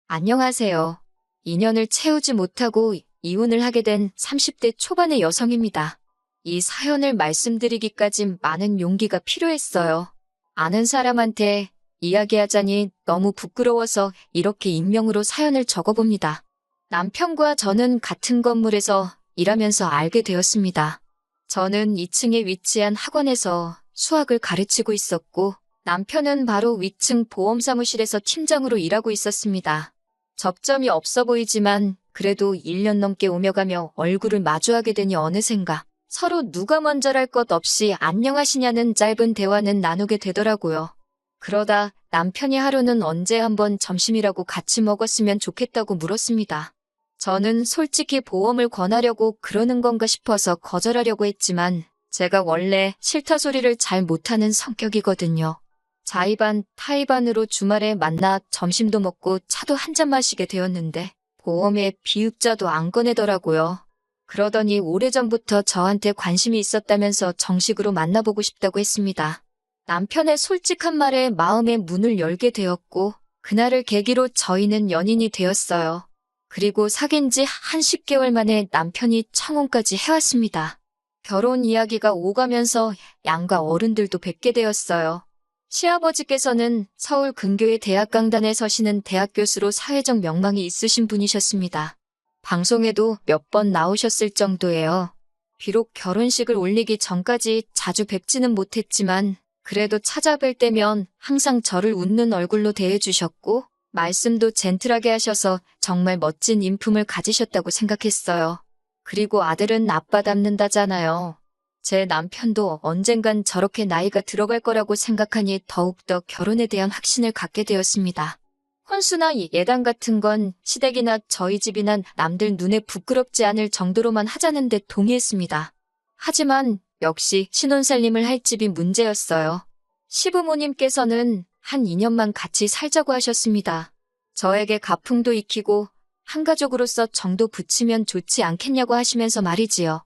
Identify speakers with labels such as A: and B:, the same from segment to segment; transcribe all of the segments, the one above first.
A: 안녕하세요. 2년을 채우지 못하고 이혼을 하게 된 30대 초반의 여성입니다. 이 사연을 말씀드리기까진 많은 용기가 필요했어요. 아는 사람한테 이야기하자니 너무 부끄러워서 이렇게 익명으로 사연을 적어봅니다. 남편과 저는 같은 건물에서 일하면서 알게 되었습니다. 저는 2층에 위치한 학원에서 수학을 가르치고 있었고, 남편은 바로 위층 보험사무실에서 팀장으로 일하고 있었습니다. 접점이 없어 보이지만 그래도 1년 넘게 오며 가며 얼굴을 마주하게 되니 어느샌가 서로 누가 먼저랄 것 없이 안녕하시냐는 짧은 대화는 나누게 되더라고요. 그러다 남편이 하루는 언제 한번 점심이라고 같이 먹었으면 좋겠다고 물었습니다. 저는 솔직히 보험을 권하려고 그러는 건가 싶어서 거절하려고 했지만 제가 원래 싫다 소리를 잘 못하는 성격이거든요. 자의반, 타의반으로 주말에 만나 점심도 먹고 차도 한잔 마시게 되었는데 보험에 비읍자도 안 꺼내더라고요. 그러더니 오래전부터 저한테 관심이 있었다면서 정식으로 만나보고 싶다고 했습니다. 남편의 솔직한 말에 마음의 문을 열게 되었고 그날을 계기로 저희는 연인이 되었어요. 그리고 사귄 지 한 10개월 만에 남편이 청혼까지 해왔습니다. 결혼 이야기가 오가면서 양가 어른들도 뵙게 되었어요. 시아버지께서는 서울 근교의 대학 강단에 서시는 대학 교수로 사회적 명망이 있으신 분이셨습니다. 방송에도 몇 번 나오셨을 정도예요. 비록 결혼식을 올리기 전까지 자주 뵙지는 못했지만 그래도 찾아뵐 때면 항상 저를 웃는 얼굴로 대해주셨고 말씀도 젠틀하게 하셔서 정말 멋진 인품을 가지셨다고 생각했어요. 그리고 아들은 아빠 닮는다잖아요. 제 남편도 언젠간 저렇게 나이가 들어갈 거라고 생각하니 더욱더 결혼에 대한 확신을 갖게 되었습니다. 혼수나 예단 같은 건 시댁이나 저희 집이나 남들 눈에 부끄럽지 않을 정도로만 하자는데 동의했습니다. 하지만 역시 신혼살림을 할 집이 문제였어요. 시부모님께서는 한 2년만 같이 살자고 하셨습니다. 저에게 가풍도 익히고 한 가족으로서 정도 붙이면 좋지 않겠냐고 하시면서 말이지요.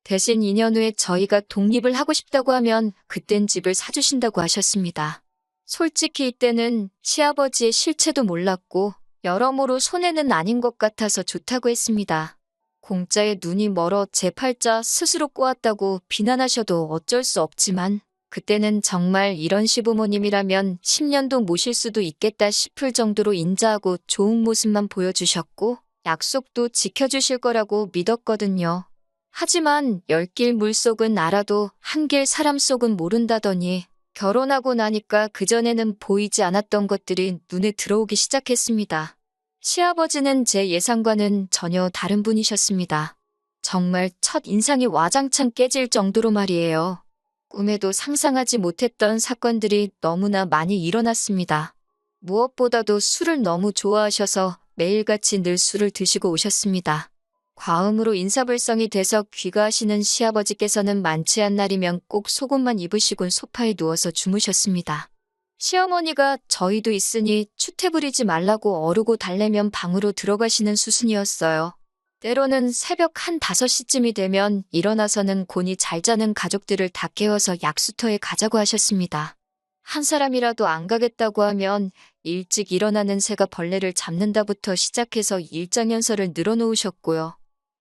A: 대신 2년 후에 저희가 독립을 하고 싶다고 하면 그땐 집을 사주신다고 하셨습니다. 솔직히 이때는 시아버지의 실체도 몰랐고 여러모로 손해는 아닌 것 같아서 좋다고 했습니다. 공짜에 눈이 멀어 제 팔자 스스로 꼬았다고 비난하셔도 어쩔 수 없지만 그때는 정말 이런 시부모님이라면 10년도 모실 수도 있겠다 싶을 정도로 인자하고 좋은 모습만 보여주셨고 약속도 지켜주실 거라고 믿었거든요. 하지만 10길 물속은 알아도 1길 사람 속은 모른다더니 결혼하고 나니까 그전에는 보이지 않았던 것들이 눈에 들어오기 시작했습니다. 시아버지는 제 예상과는 전혀 다른 분이셨습니다. 정말 첫 인상이 와장창 깨질 정도로 말이에요. 꿈에도 상상하지 못했던 사건들이 너무나 많이 일어났습니다. 무엇보다도 술을 너무 좋아하셔서 매일같이 늘 술을 드시고 오셨습니다. 과음으로 인사불성이 돼서 귀가하시는 시아버지께서는 많지 않은 날이면 꼭 속옷만 입으시곤 소파에 누워서 주무셨습니다. 시어머니가 저희도 있으니 추태 부리지 말라고 어르고 달래면 방으로 들어가시는 수순이었어요. 때로는 새벽 한 5시쯤이 되면 일어나서는 곤히 잘 자는 가족들을 다 깨워서 약수터에 가자고 하셨습니다. 한 사람이라도 안 가겠다고 하면 일찍 일어나는 새가 벌레를 잡는다부터 시작해서 일장연설을 늘어놓으셨고요.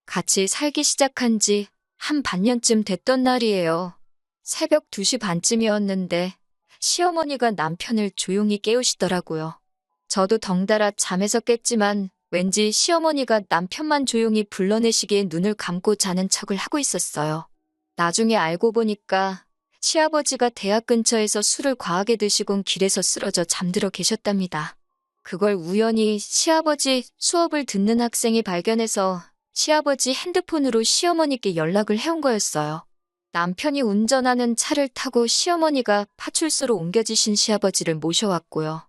A: 같이 살기 시작한 지 한 반년쯤 됐던 날이에요. 새벽 2시 반쯤이었는데 시어머니가 남편을 조용히 깨우시더라고요. 저도 덩달아 잠에서 깼지만 왠지 시어머니가 남편만 조용히 불러내시기에 눈을 감고 자는 척을 하고 있었어요. 나중에 알고 보니까 시아버지가 대학 근처에서 술을 과하게 드시곤 길에서 쓰러져 잠들어 계셨답니다. 그걸 우연히 시아버지 수업을 듣는 학생이 발견해서 시아버지 핸드폰으로 시어머니께 연락을 해온 거였어요. 남편이 운전하는 차를 타고 시어머니가 파출소로 옮겨지신 시아버지를 모셔왔고요.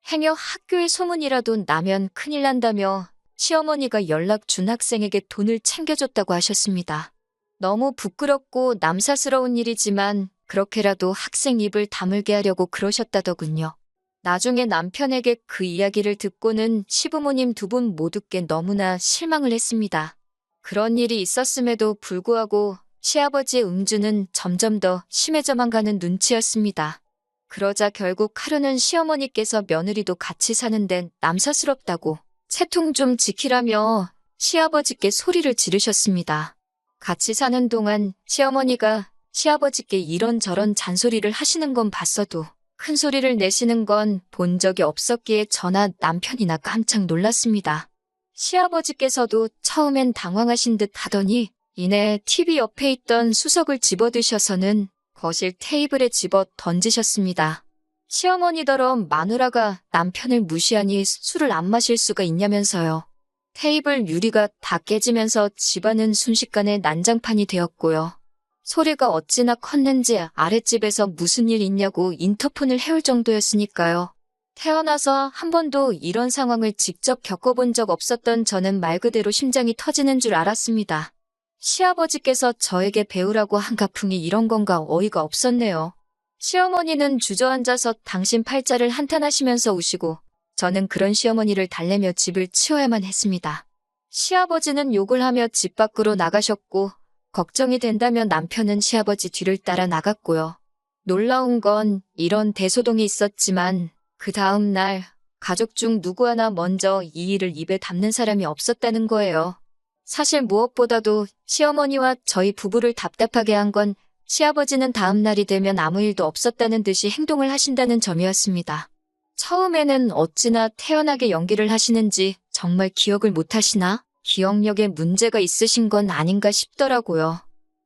A: 행여 학교에 소문이라도 나면 큰일 난다며 시어머니가 연락 준 학생에게 돈을 챙겨줬다고 하셨습니다. 너무 부끄럽고 남사스러운 일이지만 그렇게라도 학생 입을 다물게 하려고 그러셨다더군요. 나중에 남편에게 그 이야기를 듣고는 시부모님 2분 모두께 너무나 실망을 했습니다. 그런 일이 있었음에도 불구하고 시아버지의 음주는 점점 더 심해져만 가는 눈치였습니다. 그러자 결국 하루는 시어머니께서 며느리도 같이 사는 데는 남사스럽다고 새통 좀 지키라며 시아버지께 소리를 지르셨습니다. 같이 사는 동안 시어머니가 시아버지께 이런저런 잔소리를 하시는 건 봤어도 큰 소리를 내시는 건 본 적이 없었기에 저나 남편이나 깜짝 놀랐습니다. 시아버지께서도 처음엔 당황하신 듯 하더니 이내 TV 옆에 있던 수석을 집어드셔서는 거실 테이블에 집어 던지셨습니다. 시어머니더러 마누라가 남편을 무시하니 술을 안 마실 수가 있냐면서요. 테이블 유리가 다 깨지면서 집안은 순식간에 난장판이 되었고요. 소리가 어찌나 컸는지 아랫집에서 무슨 일 있냐고 인터폰을 해올 정도였으니까요. 태어나서 한 번도 이런 상황을 직접 겪어본 적 없었던 저는 말 그대로 심장이 터지는 줄 알았습니다. 시아버지께서 저에게 배우라고 한 가풍이 이런 건가 어이가 없었네요. 시어머니는 주저앉아서 당신 팔자를 한탄하시면서 우시고 저는 그런 시어머니를 달래며 집을 치워야만 했습니다. 시아버지는 욕을 하며 집 밖으로 나가셨고 걱정이 된다면 남편은 시아버지 뒤를 따라 나갔고요. 놀라운 건 이런 대소동이 있었지만 그 다음 날 가족 중 누구 하나 먼저 이 일을 입에 담는 사람이 없었다는 거예요. 사실 무엇보다도 시어머니와 저희 부부를 답답하게 한 건 시아버지는 다음 날이 되면 아무 일도 없었다는 듯이 행동을 하신다는 점이었습니다. 처음에는 어찌나 태연하게 연기를 하시는지 정말 기억을 못 하시나? 기억력에 문제가 있으신 건 아닌가 싶더라고요.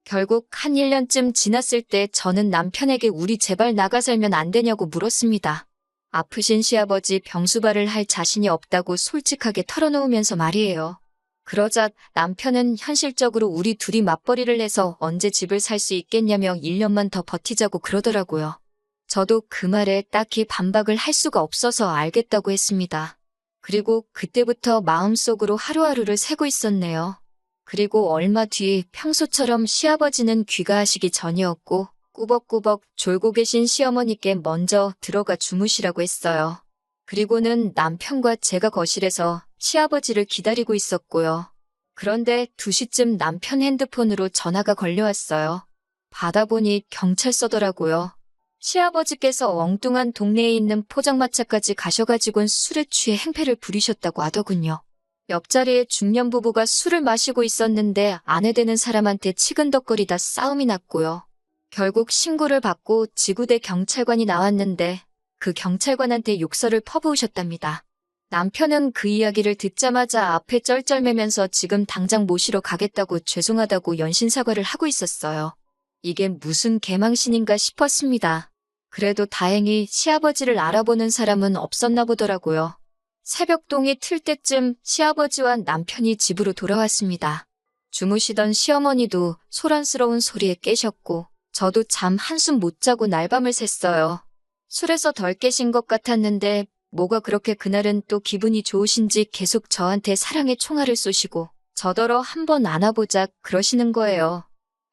A: 결국 한 1년쯤 지났을 때 저는 남편에게 우리 제발 나가 살면 안 되냐고 물었습니다. 아프신 시아버지 병수발을 할 자신이 없다고 솔직하게 털어놓으면서 말이에요. 그러자 남편은 현실적으로 우리 둘이 맞벌이를 해서 언제 집을 살 수 있겠냐며 1년만 더 버티자고 그러더라고요. 저도 그 말에 딱히 반박을 할 수가 없어서 알겠다고 했습니다. 그리고 그때부터 마음속으로 하루하루를 새고 있었네요. 그리고 얼마 뒤 평소처럼 시아버지는 귀가하시기 전이었고 꾸벅꾸벅 졸고 계신 시어머니께 먼저 들어가 주무시라고 했어요. 그리고는 남편과 제가 거실에서 시아버지를 기다리고 있었고요. 그런데 2시쯤 남편 핸드폰으로 전화가 걸려왔어요. 받아보니 경찰서더라고요. 시아버지께서 엉뚱한 동네에 있는 포장마차까지 가셔가지고는 술에 취해 행패를 부리셨다고 하더군요. 옆자리에 중년 부부가 술을 마시고 있었는데 아내 되는 사람한테 치근덕거리다 싸움이 났고요. 결국 신고를 받고 지구대 경찰관이 나왔는데 그 경찰관한테 욕설을 퍼부으셨답니다. 남편은 그 이야기를 듣자마자 앞에 쩔쩔매면서 지금 당장 모시러 가겠다고 죄송하다고 연신사과를 하고 있었어요. 이게 무슨 개망신인가 싶었습니다. 그래도 다행히 시아버지를 알아보는 사람은 없었나 보더라고요. 새벽동이 틀 때쯤 시아버지와 남편이 집으로 돌아왔습니다. 주무시던 시어머니도 소란스러운 소리에 깨셨고 저도 잠 한숨 못 자고 날밤을 샜어요. 술에서 덜 깨신 것 같았는데 뭐가 그렇게 그날은 또 기분이 좋으신지 계속 저한테 사랑의 총알을 쏘시고 저더러 한번 안아보자 그러시는 거예요.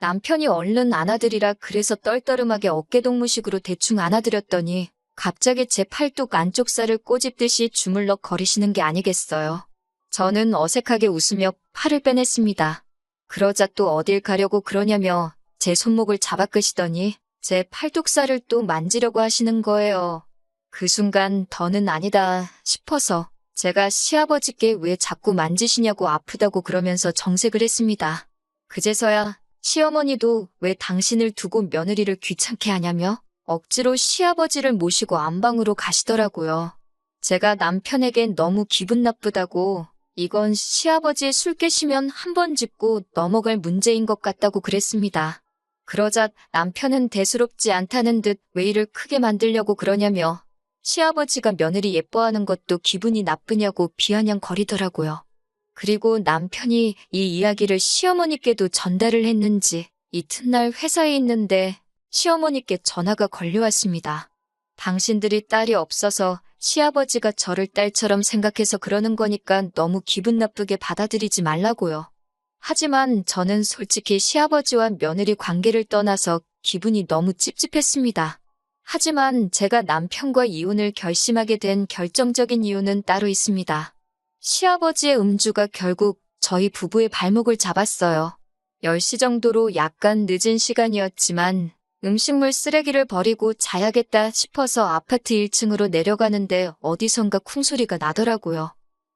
A: 남편이 얼른 안아드리라 그래서 떨떠름하게 어깨동무식으로 대충 안아드렸더니 갑자기 제 팔뚝 안쪽 살을 꼬집듯이 주물럭 거리시는 게 아니겠어요. 저는 어색하게 웃으며 팔을 빼냈습니다. 그러자 또 어딜 가려고 그러냐며 제 손목을 잡아 끄시더니 제 팔뚝살을 또 만지려고 하시는 거예요. 그 순간 더는 아니다 싶어서 제가 시아버지께 왜 자꾸 만지시냐고 아프다고 그러면서 정색을 했습니다. 그제서야 시어머니도 왜 당신을 두고 며느리를 귀찮게 하냐며 억지로 시아버지를 모시고 안방으로 가시더라고요. 제가 남편에겐 너무 기분 나쁘다고 이건 시아버지의 술 깨시면 한 번 짚고 넘어갈 문제인 것 같다고 그랬습니다. 그러자 남편은 대수롭지 않다는 듯 왜 일을 크게 만들려고 그러냐며 시아버지가 며느리 예뻐하는 것도 기분이 나쁘냐고 비아냥거리더라고요. 그리고 남편이 이 이야기를 시어머니께도 전달을 했는지 이튿날 회사에 있는데 시어머니께 전화가 걸려왔습니다. 당신들이 딸이 없어서 시아버지가 저를 딸처럼 생각해서 그러는 거니까 너무 기분 나쁘게 받아들이지 말라고요. 하지만 저는 솔직히 시아버지와 며느리 관계를 떠나서 기분이 너무 찝찝했습니다. 하지만 제가 남편과 이혼을 결심하게 된 결정적인 이유는 따로 있습니다. 시아버지의 음주가 결국 저희 부부의 발목을 잡았어요. 10시 정도로 약간 늦은 시간이었지만 음식물 쓰레기를 버리고 자야겠다 싶어서 아파트 1층으로 내려가는데 어디선가 쿵소리가 나더라고요.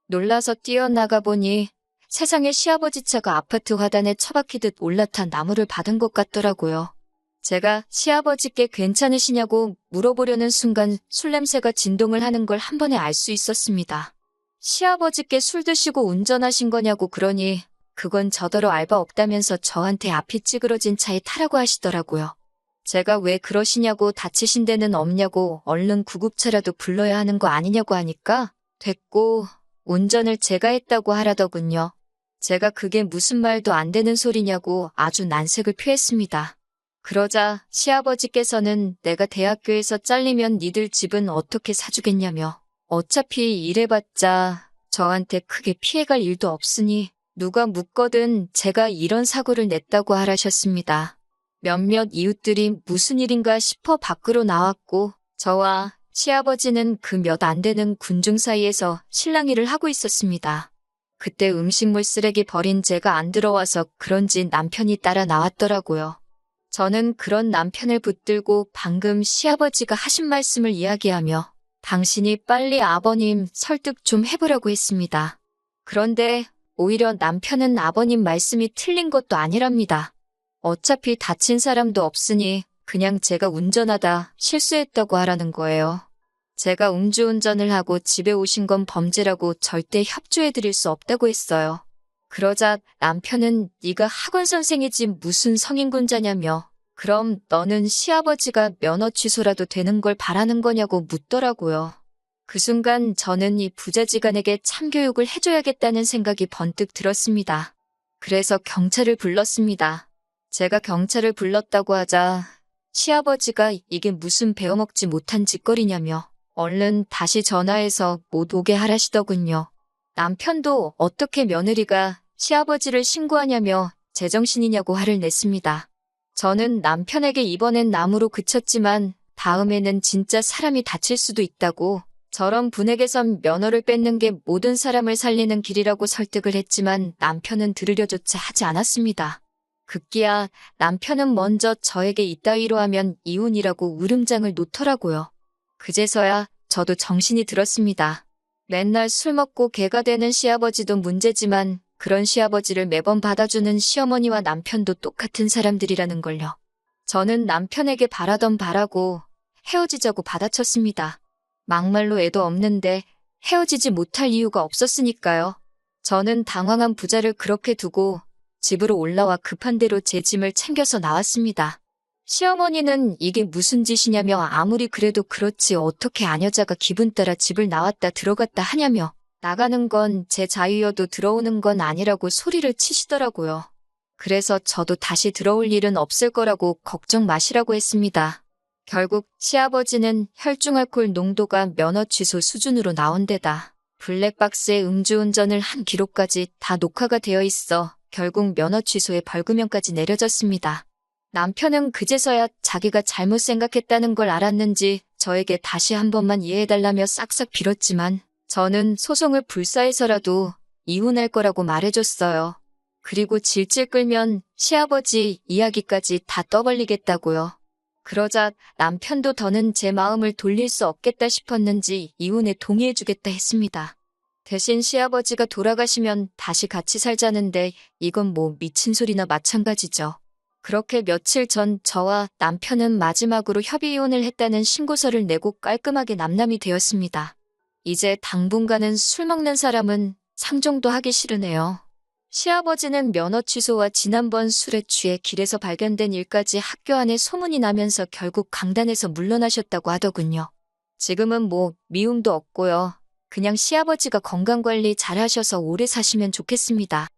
A: 놀라서 뛰어나가 보니 세상에 시아버지 차가 아파트 화단에 처박히듯 올라탄 나무를 받은 것 같더라고요. 제가 시아버지께 괜찮으시냐고 물어보려는 순간 술 냄새가 진동을 하는 걸 한 번에 알 수 있었습니다. 시아버지께 술 드시고 운전하신 거냐고 그러니 그건 저더러 알바 없다면서 저한테 앞이 찌그러진 차에 타라고 하시더라고요. 제가 왜 그러시냐고 다치신 데는 없냐고 얼른 구급차라도 불러야 하는 거 아니냐고 하니까 됐고 운전을 제가 했다고 하라더군요. 제가 그게 무슨 말도 안 되는 소리냐고 아주 난색을 표했습니다. 그러자 시아버지께서는 내가 대학교에서 잘리면 니들 집은 어떻게 사주겠냐며 어차피 일해봤자 저한테 크게 피해갈 일도 없으니 누가 묻거든 제가 이런 사고를 냈다고 하라셨습니다. 몇몇 이웃들이 무슨 일인가 싶어 밖으로 나왔고 저와 시아버지는 그 몇 안 되는 군중 사이에서 실랑이를 하고 있었습니다. 그때 음식물 쓰레기 버린 제가 안 들어와서 그런지 남편이 따라 나왔더라고요. 저는 그런 남편을 붙들고 방금 시아버지가 하신 말씀을 이야기하며 당신이 빨리 아버님 설득 좀 해보라고 했습니다. 그런데 오히려 남편은 아버님 말씀이 틀린 것도 아니랍니다. 어차피 다친 사람도 없으니 그냥 제가 운전하다 실수했다고 하라는 거예요. 제가 음주운전을 하고 집에 오신 건 범죄라고 절대 협조해드릴 수 없다고 했어요. 그러자 남편은 네가 학원 선생이지 무슨 성인군자냐며 그럼 너는 시아버지가 면허 취소라도 되는 걸 바라는 거냐고 묻더라고요. 그 순간 저는 이 부자지간에게 참교육을 해줘야겠다는 생각이 번뜩 들었습니다. 그래서 경찰을 불렀습니다. 제가 경찰을 불렀다고 하자 시아버지가 이게 무슨 배워먹지 못한 짓거리냐며 얼른 다시 전화해서 못 오게 하라시더군요. 남편도 어떻게 며느리가 시아버지를 신고하냐며 제정신이냐고 화를 냈습니다. 저는 남편에게 이번엔 나무로 그쳤지만 다음에는 진짜 사람이 다칠 수도 있다고 저런 분에게선 면허를 뺏는 게 모든 사람을 살리는 길이라고 설득을 했지만 남편은 들으려조차 하지 않았습니다. 급기야 남편은 먼저 저에게 이따위로 하면 이혼이라고 울음장을 놓더라고요. 그제서야 저도 정신이 들었습니다. 맨날 술 먹고 개가 되는 시아버지도 문제지만 그런 시아버지를 매번 받아주는 시어머니와 남편도 똑같은 사람들이라는 걸요. 저는 남편에게 바라던 바라고 헤어지자고 받아쳤습니다. 막말로 애도 없는데 헤어지지 못할 이유가 없었으니까요. 저는 당황한 부자를 그렇게 두고 집으로 올라와 급한 대로 제 짐을 챙겨서 나왔습니다. 시어머니는 이게 무슨 짓이냐며 아무리 그래도 그렇지 어떻게 아녀자가 기분 따라 집을 나왔다 들어갔다 하냐며 나가는 건 제 자유여도 들어오는 건 아니라고 소리를 치시더라고요. 그래서 저도 다시 들어올 일은 없을 거라고 걱정 마시라고 했습니다. 결국 시아버지는 혈중알코올 농도가 면허 취소 수준으로 나온 데다 블랙박스에 음주운전을 한 기록까지 다 녹화가 되어 있어 결국 면허 취소에 벌금형까지 내려졌습니다. 남편은 그제서야 자기가 잘못 생각했다는 걸 알았는지 저에게 다시 한 번만 이해해달라며 싹싹 빌었지만 저는 소송을 불사해서라도 이혼할 거라고 말해줬어요. 그리고 질질 끌면 시아버지 이야기까지 다 떠벌리겠다고요. 그러자 남편도 더는 제 마음을 돌릴 수 없겠다 싶었는지 이혼에 동의해주겠다 했습니다. 대신 시아버지가 돌아가시면 다시 같이 살자는데 이건 뭐 미친 소리나 마찬가지죠. 그렇게 며칠 전 저와 남편은 마지막으로 협의이혼을 했다는 신고서를 내고 깔끔하게 남남이 되었습니다. 이제 당분간은 술 먹는 사람은 상종도 하기 싫으네요. 시아버지는 면허 취소와 지난번 술에 취해 길에서 발견된 일까지 학교 안에 소문이 나면서 결국 강단에서 물러나셨다고 하더군요. 지금은 뭐 미움도 없고요. 그냥 시아버지가 건강관리 잘하셔서 오래 사시면 좋겠습니다.